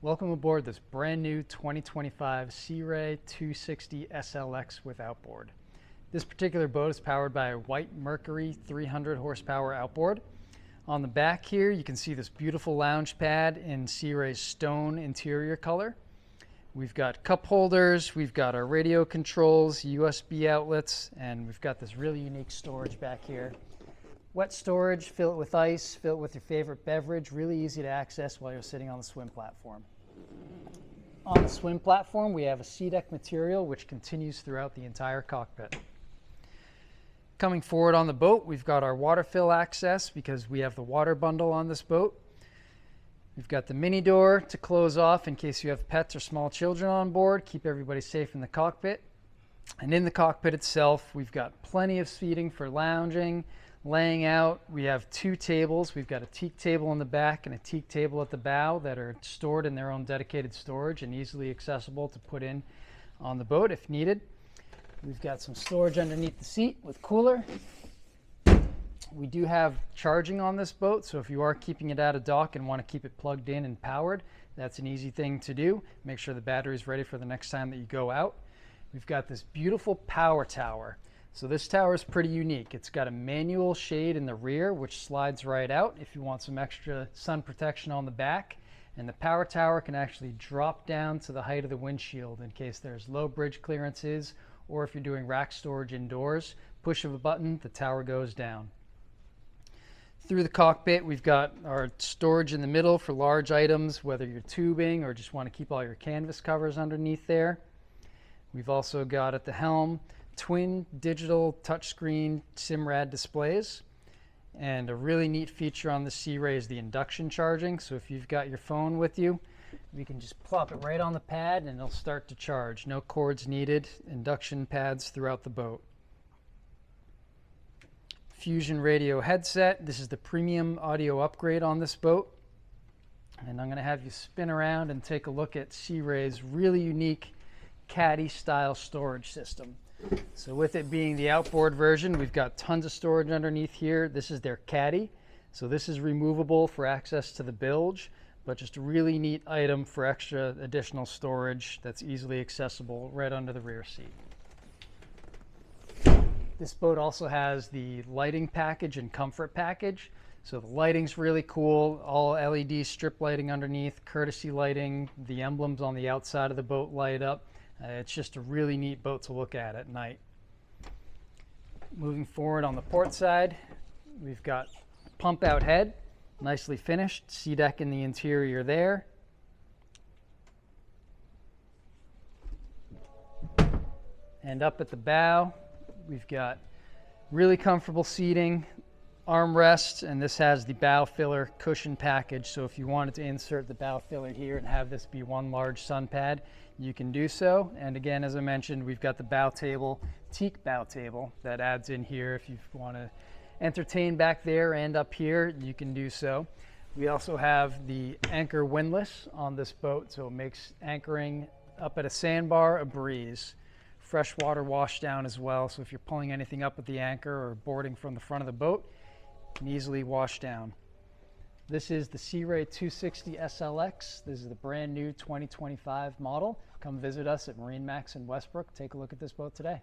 Welcome aboard this brand new 2025 Sea Ray 260 SLX with Outboard. This particular boat is powered by a white Mercury 300 horsepower outboard. On the back here you can see this beautiful lounge pad in Sea Ray's stone interior color. We've got cup holders, we've got our radio controls, USB outlets, and we've got this really unique storage back here. Wet storage, fill it with ice, fill it with your favorite beverage, really easy to access while you're sitting on the swim platform. On the swim platform, we have a SeaDek material which continues throughout the entire cockpit. Coming forward on the boat, we've got our water fill access because we have the water bundle on this boat. We've got the mini door to close off in case you have pets or small children on board, keep everybody safe in the cockpit. And in the cockpit itself, we've got plenty of seating for lounging, laying out. We have two tables. We've got a teak table in the back and a teak table at the bow that are stored in their own dedicated storage and easily accessible to put in on the boat if needed. We've got some storage underneath the seat with cooler. We do have charging on this boat, so if you are keeping it out of dock and want to keep it plugged in and powered, that's an easy thing to do. Make sure the battery is ready for the next time that you go out. We've got this beautiful power tower. So this tower is pretty unique. It's got a manual shade in the rear which slides right out if you want some extra sun protection on the back. And the power tower can actually drop down to the height of the windshield in case there's low bridge clearances, or if you're doing rack storage indoors, push of a button, the tower goes down. Through the cockpit, we've got our storage in the middle for large items, whether you're tubing or just want to keep all your canvas covers underneath there. We've also got at the helm twin digital touchscreen Simrad displays, and a really neat feature on the Sea Ray is the induction charging. So if you've got your phone with you, we can just plop it right on the pad and it'll start to charge. No cords needed. Induction pads throughout the boat. Fusion radio headset. This is the premium audio upgrade on this boat, and I'm going to have you spin around and take a look at Sea Ray's really unique Cuddy style storage system. So with it being the outboard version, we've got tons of storage underneath here. This is their caddy. So this is removable for access to the bilge, but just a really neat item for extra additional storage that's easily accessible right under the rear seat. This boat also has the lighting package and comfort package. So the lighting's really cool, all LED strip lighting underneath, courtesy lighting, the emblems on the outside of the boat light up. It's just a really neat boat to look at night. Moving forward on the port side, we've got pump out head, nicely finished, SeaDek in the interior there. And up at the bow, we've got really comfortable seating, armrest, and this has the bow filler cushion package. So if you wanted to insert the bow filler here and have this be one large sun pad, you can do so. And again, as I mentioned, we've got the bow table, teak bow table, that adds in here. If you want to entertain back there and up here, you can do so. We also have the anchor windlass on this boat, so it makes anchoring up at a sandbar a breeze. Freshwater washdown as well, so if you're pulling anything up with the anchor or boarding from the front of the boat, you can easily wash down. This is the Sea Ray 260 SLX. This is the brand new 2025 model. Come visit us at MarineMax in Westbrook. Take a look at this boat today.